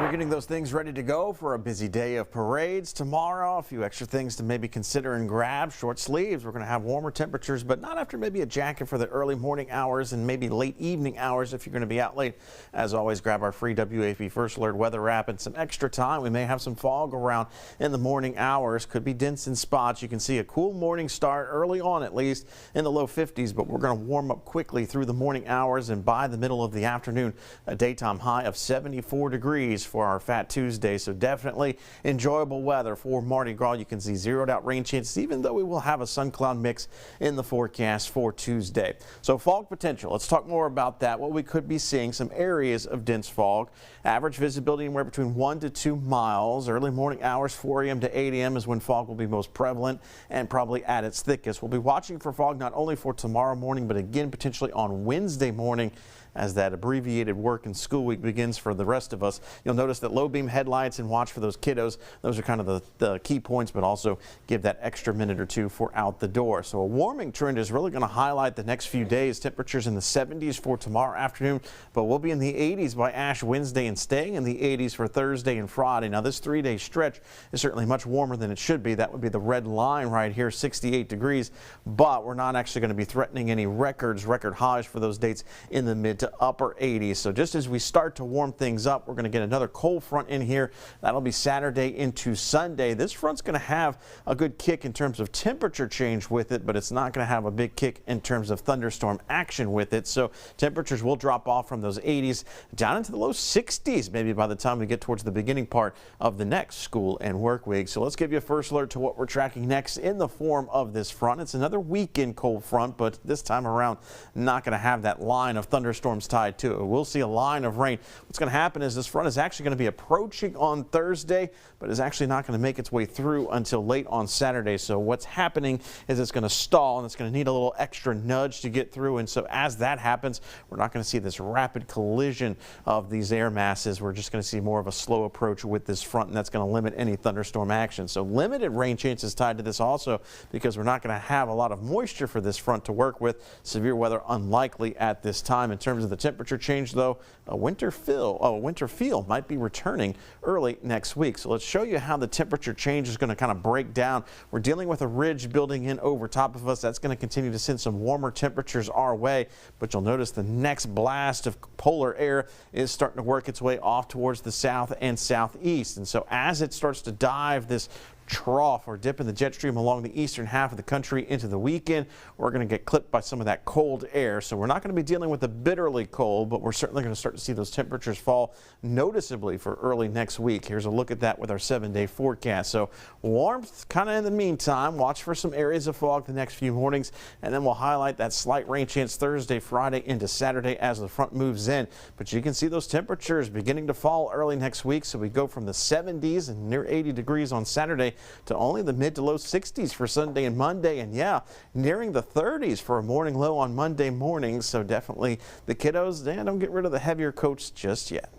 you're getting those things ready to go for a busy day of parades tomorrow. A few extra things to maybe consider and grab. Short sleeves. We're going to have warmer temperatures, but not after maybe a jacket for the early morning hours and maybe late evening hours if you're going to be out late. As always, grab our free WAP First Alert weather app and some extra time. We may have some fog around in the morning hours. Could be dense in spots. You can see a cool morning start early on, at least in the low 50s, but we're going to warm up quickly through the morning hours, and by the middle of the afternoon, a daytime high of 74 degrees for our Fat Tuesday. So definitely enjoyable weather for Mardi Gras. You can see zeroed out rain chances, even though we will have a sun cloud mix in the forecast for Tuesday. So fog potential. Let's talk more about that. What we could be seeing, some areas of dense fog. Average visibility anywhere between 1 to 2 miles. Early morning hours, 4 a.m. to 8 a.m. is when fog will be most prevalent and probably at its thickest. We'll be watching for fog not only for tomorrow morning, but again potentially on Wednesday morning, as that abbreviated work and school week begins for the rest of us. You'll notice that low beam headlights, and watch for those kiddos. Those are kind of the key points, but also give that extra minute or two for out the door. So a warming trend is really going to highlight the next few days. Temperatures in the 70s for tomorrow afternoon, but we'll be in the 80s by Ash Wednesday and staying in the 80s for Thursday and Friday. Now this 3-day stretch is certainly much warmer than it should be. That would be the red line right here, 68 degrees, but we're not actually going to be threatening any record highs for those dates in the mid to upper 80s. So just as we start to warm things up, we're going to get another cold front in here. That'll be Saturday into Sunday. This front's going to have a good kick in terms of temperature change with it, but it's not going to have a big kick in terms of thunderstorm action with it. So temperatures will drop off from those 80s down into the low 60s maybe by the time we get towards the beginning part of the next school and work week. So let's give you a first alert to what we're tracking next in the form of this front. It's another weekend cold front, but this time around not going to have that line of thunderstorms tied to it. We'll see a line of rain. What's going to happen is this front is actually going to be approaching on Thursday, but is actually not going to make its way through until late on Saturday. So what's happening is it's going to stall, and it's going to need a little extra nudge to get through. And so as that happens, we're not going to see this rapid collision of these air masses. We're just going to see more of a slow approach with this front, and that's going to limit any thunderstorm action. So limited rain chances tied to this also, because we're not going to have a lot of moisture for this front to work with. Severe weather unlikely at this time. In terms of the temperature change, though, a winter feel might be returning early next week. So let's show you how the temperature change is going to kind of break down. We're dealing with a ridge building in over top of us. That's going to continue to send some warmer temperatures our way, but you'll notice the next blast of polar air is starting to work its way off towards the south and southeast. And so as it starts to dive this trough or dip in the jet stream along the eastern half of the country into the weekend, we're going to get clipped by some of that cold air. So we're not going to be dealing with the bitterly cold, but we're certainly going to start to see those temperatures fall noticeably for early next week. Here's a look at that with our 7-day forecast. So warmth kind of in the meantime. Watch for some areas of fog the next few mornings, and then we'll highlight that slight rain chance Thursday, Friday into Saturday as the front moves in. But you can see those temperatures beginning to fall early next week. So we go from the 70s and near 80 degrees on Saturday to only the mid to low 60s for Sunday and Monday, and yeah, nearing the 30s for a morning low on Monday morning. So definitely the kiddos, don't get rid of the heavier coats just yet.